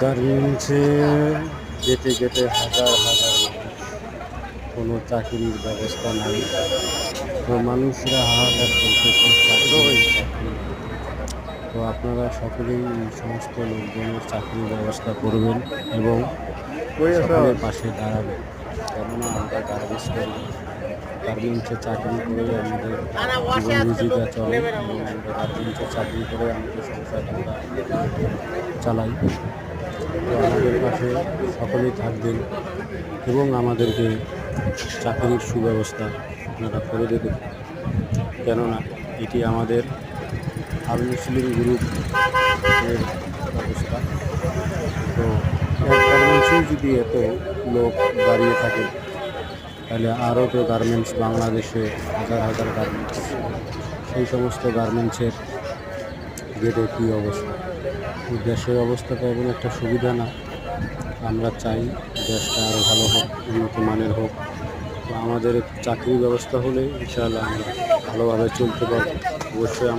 গার্মেন্টসে যেতে যেতে হাজার হাজার মানুষ, কোনো চাকরির ব্যবস্থা নাই। তো মানুষরা হাহাকার করতেছে চাকরি। তো আপনারা সকলেই এই সমস্ত লোকজনের চাকরির ব্যবস্থা করবেন এবং সকলের পাশে দাঁড়াবেন। কেননা আমরা গার্মেন্টসে চাকরি করে আমাদের জীবন জীবিকা চলে এবং আমরা গার্মেন্টসে চাকরি করে আমাদের সংসার আমরা চালাই। তো আমাদের পাশে সকলেই থাকবেন এবং আমাদেরকে চাকরির সুব্যবস্থা আপনারা করে দেবেন। কেননা এটি আমাদের আল মুসলিম গ্রুপ এর ব্যবস্থা। তো এক গার্মেন্টসেই যদি এত লোক দাঁড়িয়ে থাকে, তাহলে আরও তো গার্মেন্টস বাংলাদেশে হাজার হাজার গার্মেন্টস, সেই সমস্ত গার্মেন্টসের গেটে কী অবস্থা। দেশের অবস্থা তো এমন একটা সুবিধা না। আমরা চাই দেশটা আরও ভালো হোক, উন্নত মানের হোক। তো আমাদের চাকরির ব্যবস্থা হলে ইনশাআল্লাহ আমরা ভালোভাবে চলতে পারব। অবশ্যই